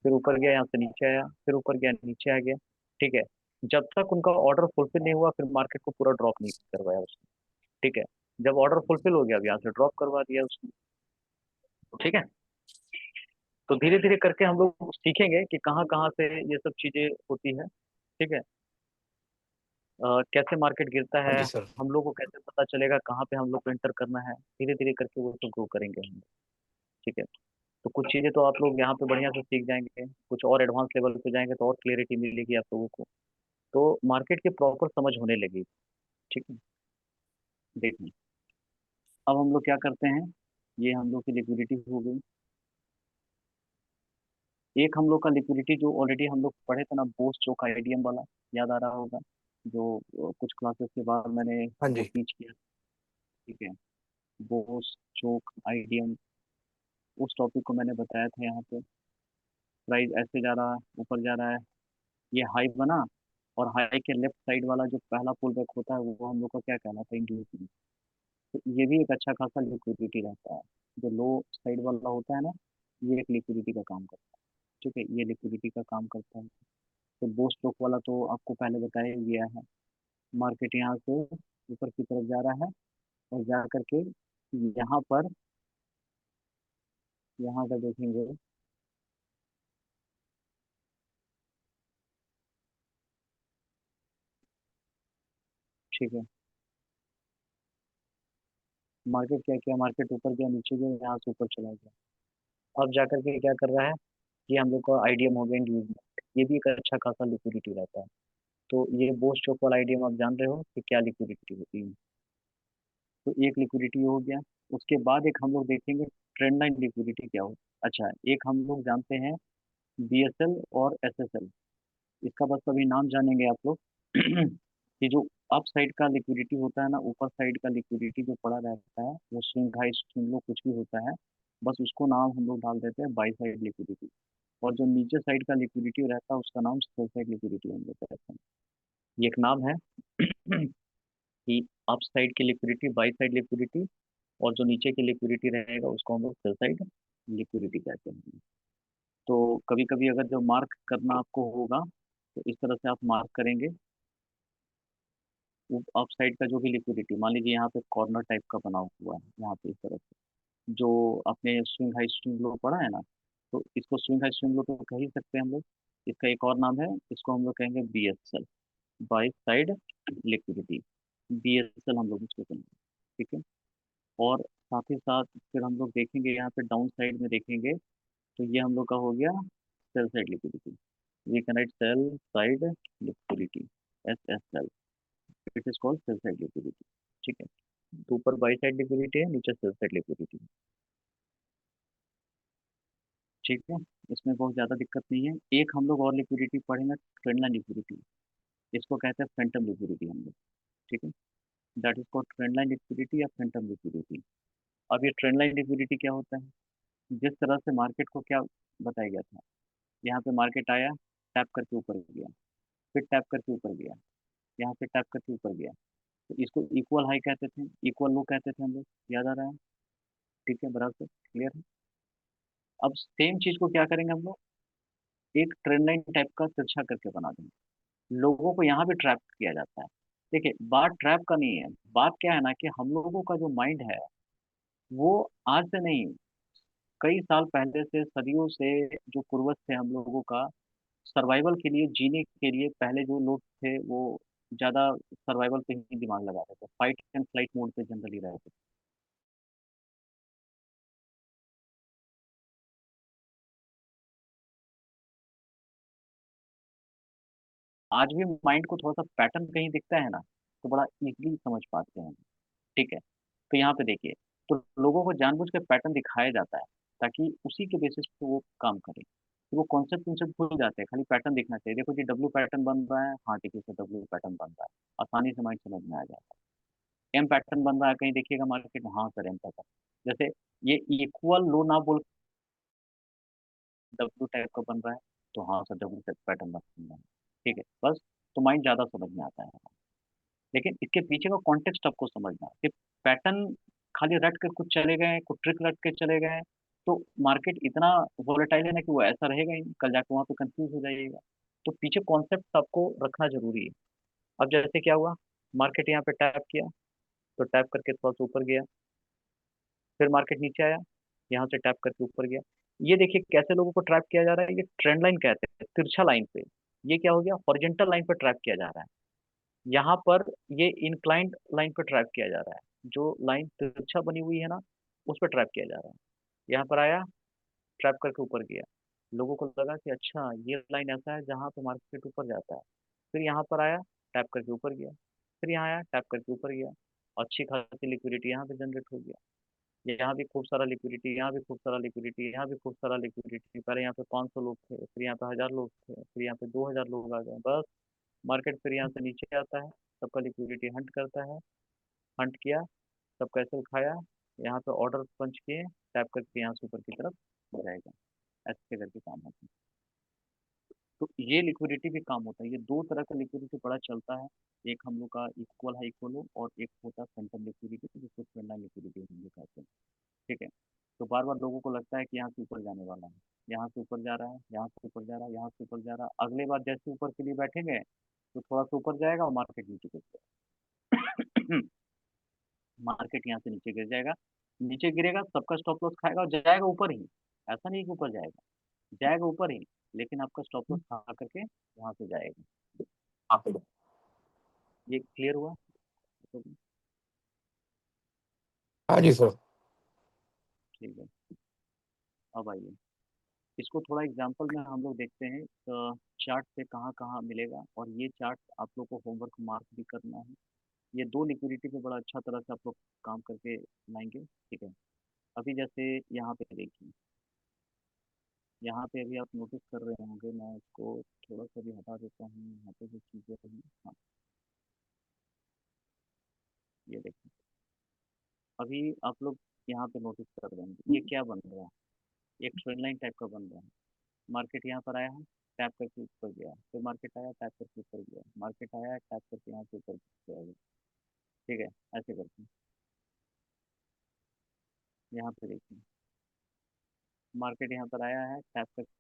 फिर ऊपर गया यहाँ से नीचे आया, फिर ऊपर गया नीचे आ गया। ठीक है, जब तक उनका ऑर्डर फुलफिल नहीं हुआ, फिर मार्केट को पूरा ड्रॉप नहीं करवाया उसने। ठीक है, जब ऑर्डर फुलफिल हो गया, अब यहाँ से ड्रॉप करवा दिया उसने। ठीक है, तो धीरे धीरे करके हम लोग सीखेंगे कि कहाँ कहाँ से ये सब चीजें होती है। ठीक है, कैसे मार्केट गिरता हाँ है, जी सर। हम लोग को कैसे पता चलेगा कहाँ पे हम लोग को एंटर करना है, धीरे धीरे करके वो सब ग्रो करेंगे हम। ठीक है, तो कुछ चीजें तो आप लोग यहाँ पे बढ़िया से सीख जाएंगे, कुछ और एडवांस लेवल पे जाएंगे तो और क्लियरिटी मिलेगी आप लोगों को, तो मार्केट की प्रॉपर समझ होने लगेगी। ठीक है, देखिए, अब हम लोग क्या करते हैं, ये हम लोग की लिक्विडिटी हो गई। एक हम लोग का लिक्विडिटी जो ऑलरेडी हम लोग पढ़े थे ना, बोस चोक आईडीएम वाला, याद आ रहा होगा, जो कुछ क्लासेस के बाद मैंने हाँ वो जी। टीच किया। ठीक है, बोस चोक आईडीएम, उस टॉपिक को मैंने बताया था यहाँ पे। प्राइस ऐसे जा रहा है, ऊपर जा रहा है, ये हाई बना, और हाई के लेफ्ट साइड वाला जो पहला पुल बैक होता है वो हम लोग का क्या कहलाता है, इंड्यूसमेंट। तो ये भी एक अच्छा खासा लिक्विडिटी रहता है। जो लो साइड वाला होता है ना, ये एक लिक्विडिटी का काम करता है। ठीक है, ये लिक्विडिटी का काम करता है। तो दो स्ट्रोक वाला तो आपको पहले बताया ही गया है। मार्केट यहाँ से ऊपर की तरफ जा रहा है, और जा करके यहाँ पर, यहाँ का देखेंगे, ठीक है। मार्केट क्या किया, मार्केट ऊपर गया, नीचे गया, यहाँ से ऊपर चला गया। अब जाकर के क्या कर रहा है, ये हम लोग का आईडीएम हो गया इंडिविजुअल, ये भी एक अच्छा खासा लिक्विडिटी रहता है। तो ये बोस्ट चौक वाला आईडीएम आप जान रहे हो कि क्या लिक्विडिटी होती है। तो एक लिक्विडिटी हो गया। उसके बाद एक हम लोग देखेंगे ट्रेंड लाइन लिक्विडिटी क्या हो। अच्छा, एक हम लोग जानते हैं बीएसएल और एसएसएल, इसका बस अभी नाम जानेंगे आप लोग। कि जो अप साइड का लिक्विडिटी होता है ना, ऊपर साइड का लिक्विडिटी जो पड़ा रहता है वो स्विंग हाई स्विंग लो कुछ भी होता है, बस उसको नाम हम लोग डाल देते हैं बाई साइड लिक्विडिटी। और जो नीचे साइड का लिक्विडिटी रहता है उसका नाम सेल साइड लिक्विडिटी हम लोग कहते हैं। ये एक नाम है। कि अप साइड की लिक्विडिटी बाई साइड लिक्विडिटी, और जो नीचे की लिक्विडिटी रहेगा उसको हम लोग सेल साइड लिक्विडिटी कहते हैं। तो कभी कभी अगर जो मार्क करना आपको होगा तो इस तरह से आप मार्क करेंगे। अप साइड का जो भी लिक्विडिटी, मान लीजिए यहाँ पे कॉर्नर टाइप का बना हुआ है यहाँ पे इस तरह से, जो अपने स्विंग हाई स्विंग लो पड़ा है ना, तो इसको स्विंग हाई स्विंग लो तो कह ही सकते हैं हम लोग। इसका एक और नाम है, इसको हम लोग कहेंगे BSL, by side liquidity. BSL हम लोग इसको कहेंगे। ठीक है। और साथ ही साथ फिर हम लोग देखेंगे यहाँ पे डाउन साइड में देखेंगे, तो ये हम लोग का हो गया sell side liquidity. We can write sell side liquidity, S S L, it is called sell side liquidity. ठीक है। तो ऊपर बाई साइड लिक्विडिटी है, नीचे सेल साइड लिक्विडिटी। ठीक है। इसमें बहुत ज़्यादा दिक्कत नहीं है। एक हम लोग और लिक्विडिटी पढ़ेंगे, ट्रेंड लाइन लिक्विडिटी। इसको कहते हैं फैंटम लिक्विडिटी हम लोग। ठीक है। That is called trend line liquidity या फैंटम लिक्विडिटी। अब ये ट्रेंड लाइन लिक्विडिटी क्या होता है, जिस तरह से मार्केट को क्या बताया गया था, यहाँ पे मार्केट आया, टैप करके ऊपर गया, फिर टैप करके ऊपर गया, यहाँ पे टैप करके ऊपर गया, तो इसको इक्वल हाई कहते थे, इक्वल लो कहते थे हम लोग, याद आ रहा है। ठीक है, बराबर क्लियर है। अब सेम चीज को क्या करेंगे हम लोग, एक ट्रेंड लाइन टाइप का तिरछा करके बना देंगे। लोगों को यहाँ भी ट्रैप किया जाता है। देखिए, बात ट्रैप का नहीं है, बात क्या है ना कि हम लोगों का जो माइंड है वो आज से नहीं, कई साल पहले से, सदियों से, जो पूर्वज थे हम लोगों का, सर्वाइवल के लिए, जीने के लिए, पहले जो लोग थे वो ज्यादा सर्वाइवल पे ही दिमाग लगाते थे, फाइट एंड फ्लाइट मोड पे जनरली रहते थे। आज भी माइंड को थोड़ा सा पैटर्न कहीं दिखता है ना, तो बड़ा इजीली समझ पाते हैं। ठीक है। तो यहाँ पे देखिए, तो लोगों को जानबूझ के पैटर्न दिखाया जाता है ताकि उसी के बेसिस पे वो काम करें। तो वो कॉन्सेप्ट कॉन्सेप्ट भूल जाते हैं, खाली पैटर्न दिखना चाहिए। देखो जी, डब्ल्यू पैटर्न बन रहा है, हाँ ठीक है, से डब्ल्यू पैटर्न बन रहा है, आसानी से माइंड समझ में आ जाता है। एम पैटर्न बन रहा है, कहीं देखिएगा मार्केट में, हाँ सर एम पैटर्न, जैसे ये इक्वल लो ना बोल, डब्ल्यू टाइप का बन रहा है, तो हाँ सर डब्ल्यू टाइप पैटर्न बन रहा है। ठीक है, बस तो माइंड ज्यादा समझ में आता है। लेकिन इसके पीछे का कॉन्टेक्स्ट आपको समझना है कि पैटर्न खाली रट कर कुछ चले गए, कुछ ट्रिक रट के चले गए, तो मार्केट इतना वोलेटाइल है ना कि वो ऐसा रहेगा ही नहीं, कल जाके वहां पे कंफ्यूज हो जाइएगा। तो पीछे कॉन्सेप्ट आपको रखना जरूरी है। अब जैसे क्या हुआ, मार्केट यहाँ पे टैप किया, तो टैप करके थोड़ा सा ऊपर गया, फिर मार्केट नीचे आया, यहाँ से टैप करके ऊपर गया। ये देखिए कैसे लोगों को ट्रैप किया जा रहा है, ये ट्रेंड लाइन कहते हैं, तिरछा लाइन पे। ये क्या हो गया, हॉरिजॉन्टल लाइन पे ट्रैप किया जा रहा है। यहाँ पर ये इंक्लाइंड लाइन पर ट्रैप किया जा रहा है, जो लाइन तिरछा बनी हुई है ना, उस पर ट्रैप किया जा रहा है। यहाँ पर आया, ट्रैप करके ऊपर गया, लोगों को लगा कि अच्छा ये लाइन ऐसा है जहाँ पे मार्केट ऊपर जाता है। फिर यहाँ पर आया, टैप करके ऊपर गया, फिर यहाँ आया, टैप करके ऊपर गया, अच्छी खासी लिक्विडिटी यहाँ पे जनरेट हो गया। यहाँ भी खूब सारा लिक्विडिटी, यहाँ भी खूब सारा लिक्विडिटी, यहाँ भी खूब सारा लिक्विडिटी। पहले यहाँ पे 500 लोग थे, फिर यहाँ पे 1000 लोग थे, फिर यहाँ पे 2000 लोग आ गए, बस मार्केट फिर यहाँ से नीचे आता है, सबका लिक्विडिटी हंट करता है, हंट किया, सबका एसेल खाया, यहाँ पे ऑर्डर पंच किए, टैप करके यहाँ से ऊपर की तरफ जाएगा। ऐसे करके काम होता है। तो ये लिक्विडिटी भी काम होता है। ये दो तरह का लिक्विडिटी बड़ा चलता है। एक हम लोग का इक्वल हाई इक्वल लो, और एक होता है सेंट्रल लिक्विडिटी, जिसको ट्रेंड लाइन लिक्विडिटी हम लोग कहते हैं। ठीक है। तो बार बार लोगों को लगता है कि यहाँ से ऊपर जाने वाला है, यहाँ से ऊपर जा रहा है, यहाँ से ऊपर जा रहा है, यहाँ से ऊपर जा रहा है। अगले बार जैसे ऊपर के लिए बैठेंगे तो थोड़ा सा ऊपर जाएगा और मार्केट नीचे गिर जाएगा। मार्केट यहाँ से नीचे गिर जाएगा। नीचे गिरेगा, सबका स्टॉप लॉस खाएगा और जाएगा ऊपर ही। ऐसा नहीं कि ऊपर जाएगा, जाएगा ऊपर ही, लेकिन आपका स्टॉप लॉस खा करके यहाँ से जाएगा। आप ये क्लियर हुआ? तो हाँ जी सर। ठीक है। अब आइए, इसको थोड़ा एग्जांपल में हम लोग देखते हैं। चार्ट से कहाँ कहाँ मिलेगा, और ये चार्ट आप लोग को होमवर्क मार्क भी करना है। ये दो लिक्विडिटी पे बड़ा अच्छा तरह से आप लोग काम करके लाएंगे। ठीक है। अभी जैसे यहाँ पे देखिए, यहाँ पे अभी आप नोटिस कर रहे होंगे, मैं इसको थोड़ा सा भी हटा देता हूँ। यहाँ पे जो चीज़ें रही, हाँ, ये देखिए, अभी आप लोग यहाँ पे नोटिस कर रहे होंगे ये क्या बन रहा है। एक ट्रेंड लाइन टाइप का बन रहा है। मार्केट यहाँ पर आया है, टैप करके ऊपर गया, फिर मार्केट आया, टैप करके ऊपर गया, मार्केट आया, टैप करके यहाँ से ऊपर गया। ठीक है। ऐसे करके यहाँ पे देखिए, मार्केट यहाँ पर आया है, टैप करके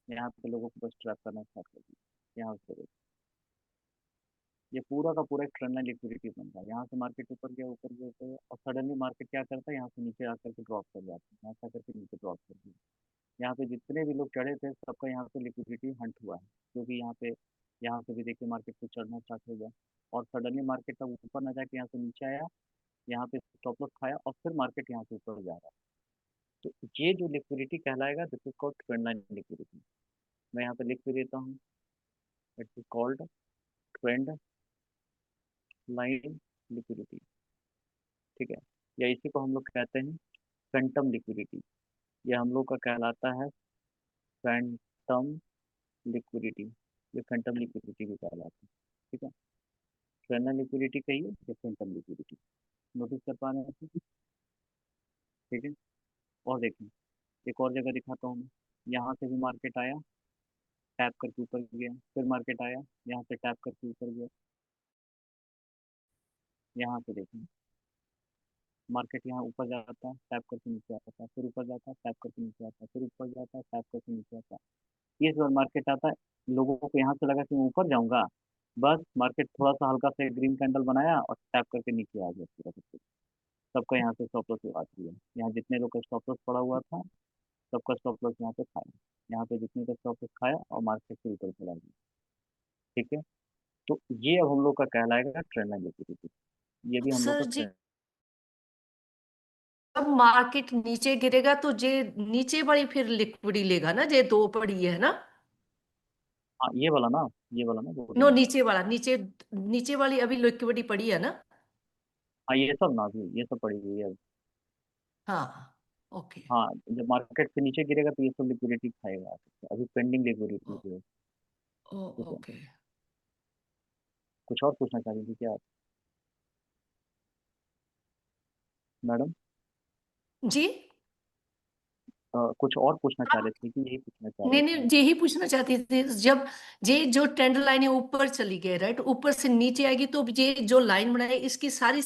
यहाँ पे लोगों को बस ट्रैप करना स्टार्ट कर दिया। यहाँ से देखिए, ये पूरा का पूरा एक ट्रेंड लाइन लिक्विडिटी बन रहा है। यहाँ से मार्केट ऊपर गया, ऊपर गया, ऊपर गया, और सडनली मार्केट क्या करता है, यहाँ से नीचे आकर के ड्रॉप कर जाता है, यहाँ से आकर के नीचे ड्रॉप कर दिया। यहाँ पे जितने भी लोग चढ़े थे, सबका यहाँ पे लिक्विडिटी हंट हुआ है, क्योंकि यहाँ से भी देखिए मार्केट को चढ़ना स्टार्ट हो गया। और सडनली मार्केट का ऊपर ना जाके यहाँ से नीचे आया, यहाँ पे स्टॉप लॉस खाया, और फिर मार्केट यहाँ से ऊपर जा रहा है। तो ये जो लिक्विडिटी कहलाएगा, this is called trend line liquidity. मैं यहाँ पे लिख भी देता हूँ, it is called trend line liquidity. ठीक है। या इसी को हम लोग कहते हैं फैंटम लिक्विडिटी। ये हम लोग का कहलाता है फैंटम लिक्विडिटी। ये फैंटम लिक्विडिटी भी कहलाता है। ठीक है। ट्रेंड लाइन लिक्विडिटी कहिए या फैंटम लिक्विडिटी, नोटिस कर पा रहे हैं? ठीक है। और देखिए, एक और जगह दिखाता हूँ मैं। यहाँ से भी मार्केट आया, टैप करके ऊपर गया, फिर मार्केट आया, यहाँ से टैप करके ऊपर गया। यहाँ से देखिए, मार्केट यहाँ ऊपर जाता है, टैप करके नीचे आता है, फिर ऊपर जाता है, टैप करके नीचे आता है, फिर ऊपर जाता है, टैप करके नीचे आता है। इस बार मार्केट आता है, लोगों को यहाँ से लगा कि मैं ऊपर जाऊंगा, बस मार्केट थोड़ा सा हल्का सा ग्रीन कैंडल बनाया और टैप करके नीचे आ गया पूरा का पूरा। सबका यहाँ से स्टॉप लॉस आ गया। यहाँ जितने लोग का स्टॉप लॉस पड़ा हुआ था, सबका स्टॉप लॉस यहाँ पे खाया। यहाँ पे जितने का स्टॉप लॉस खाया और मार्केट से ऊपर चला गया। ठीक है। तो ये अब हम लोग का कहलाएगा ट्रेंड लाइन लिक्विडिटी। ये भी हम लोग सर का जी, ट्रेंड। जब मार्केट नीचे गिरेगा तो जे नीचे वाली फिर लिक्विडी लेगा ना, जे दो पड़ी है ना। हाँ, ये वाला ना बोल रहे नो, हैं। नीचे वाला, नीचे नीचे वाली अभी लिक्विडी पड़ी है ना। हाँ, ये सब ना भी, ये सब पड़ी हुई है। हाँ। ओके। हाँ, जब मार्केट से नीचे गिरेगा तो ये सब लिक्विडिटी खाएगा। अभी पेंडिंग लिक्विडिटी है। ओ, ठीक है। ओके। कुछ और पूछना चाह रही थी क्या आप, मैडम? जी। कुछ और पूछना चाह रहे थे कि यही पूछना चाह रहे नहीं थे? नहीं, यही पूछना चाहती थी, जब ये जो ट्रेंड लाइन है ऊपर चली गई, राइट, ऊपर से नीचे आएगी तो ये जो लाइन बनाई इसकी सारी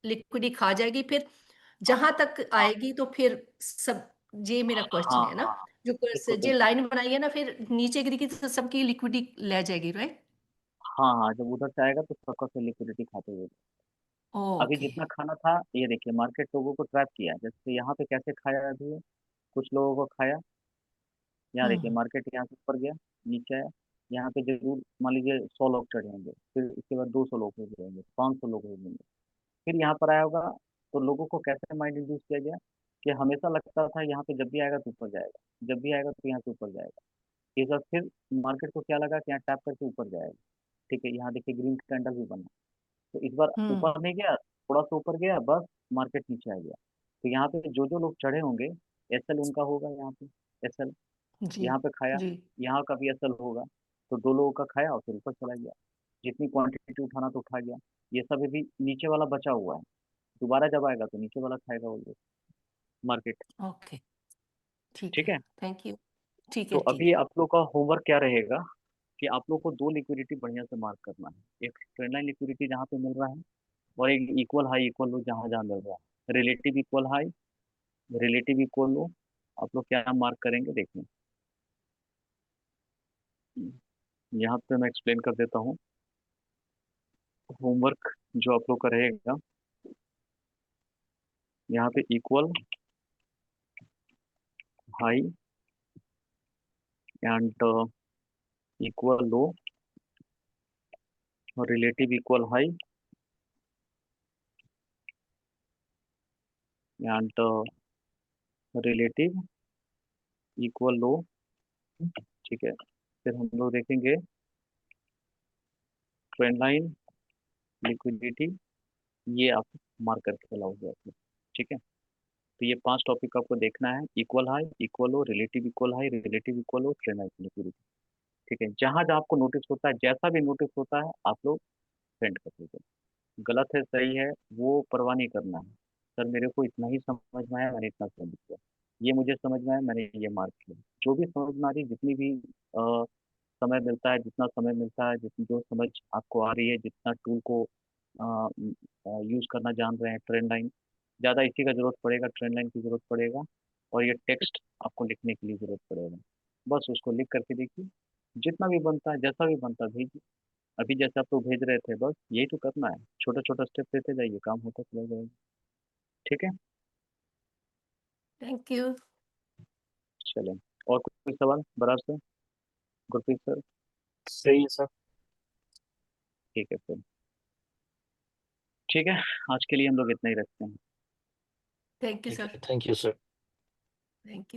लिक्विडी खा जाएगी, फिर हाँ जहां तक हाँ आएगी तो फिर सब। ये मेरा क्वेश्चन हाँ है ना, हाँ। जो बिल्कुल ये बिल्कुल। लाइन बनाई है ना, फिर नीचे गिरेगी तो सबकी लिक्विडी ले जाएगी, राइट। हाँ हाँ, जब उधर से आएगा तो सबका फिर लिक्विडिटी खाते हुए। अभी ओके। जितना खाना था, ये देखिए मार्केट लोगों को ट्रैप किया। जैसे यहाँ पे कैसे खाया अभी है, कुछ लोगों को खाया। यहाँ देखिए, हम्म। मार्केट यहाँ से ऊपर गया, नीचे आया। यहाँ पे जरूर मान लीजिए 100 लोग चढ़े होंगे, फिर उसके बाद 200 लोग हो गए होंगे, 500 लोग हो गए। फिर यहाँ पर आया होगा, तो लोगों को कैसे माइंड इंड्यूस किया गया कि हमेशा लगता था यहाँ पे जब भी आएगा तो ऊपर जाएगा, जब भी आएगा तो यहाँ से ऊपर जाएगा। इस बार फिर मार्केट को क्या लगा कि यहाँ टैप करके ऊपर जाएगा। ठीक है। यहाँ देखिए ग्रीन कैंडल भी बना, तो इस बार हम्म। ऊपर नहीं गया, थोड़ा सा ऊपर गया, बस मार्केट नीचे आ गया। तो यहाँ पे जो जो लोग चढ़े होंगे, एसएल उनका होगा यहाँ पे, एसएल जी। यहाँ पे खाया। जी। यहाँ का भी एसएल होगा, तो दो लोगों का खाया और फिर ऊपर चला गया। जितनी क्वांटिटी उठाना तो उठा गया। ये सब अभी नीचे वाला बचा हुआ है। दोबारा जब आएगा तो नीचे वाला खाएगा वो मार्केट। ओके, ठीक ठीक है, है। Thank you. ठीक तो है, ठीक अभी है। आप लोग का होमवर्क क्या रहेगा कि आप लोग को दो लिक्विडिटी बढ़िया से मार्क करना है, एक ट्रेंड लाइन लिक्विडिटी जहाँ पे मिल रहा है, और एक इक्वल हाई इक्वल लो जहाँ जहाँ मिल रहा है, relative equal high relative equal low. आप लोग क्या मार्क करेंगे देखिए, यहाँ पे मैं एक्सप्लेन कर देता हूँ। होमवर्क जो आप लोग का रहेगा, यहाँ पे equal high and equal low और relative equal high and relative equal low. ठीक है, फिर हम लोग देखेंगे ट्रेंड लाइन लिक्विडिटी, ये आप मार्क करके लाओगे आप लोग। ठीक है, तो ये 5 टॉपिक आपको देखना है, equal high equal low relative equal high relative equal low trend line liquidity. ठीक है, जहां जहां आपको नोटिस होता है, जैसा भी नोटिस होता है आप लोग सेंड कर दीजिए। गलत है सही है वो परवाह नहीं करना है, सर मेरे को इतना ही समझ में आया मैंने इतना समझ किया, ये मुझे समझ में आया मैंने ये मार्क किया। जो भी समझ में आ रही, जितनी भी समय मिलता है, जितना समय मिलता है, जितनी जो समझ आपको आ रही है, जितना टूल को यूज करना जान रहे हैं, ट्रेंड लाइन ज़्यादा इसी का जरूरत पड़ेगा, ट्रेंड लाइन की जरूरत पड़ेगा, और ये टेक्स्ट आपको लिखने के लिए जरूरत पड़ेगा। बस उसको लिख करके देखिए, जितना भी बनता है जैसा भी बनता है भेजिए। अभी जैसे आप लोग भेज रहे थे, बस यही तो करना है, छोटा छोटा स्टेप लेते जाइए, काम होता चला जाएगा। ठीक है, थैंक यू। चलें। और कोई सवाल बराबर से, गुरप्रीत सर? सही है सर। ठीक है फिर, ठीक है, आज के लिए हम लोग इतना ही रखते हैं। थैंक यू ठीक सर। है, thank you sir. Thank you.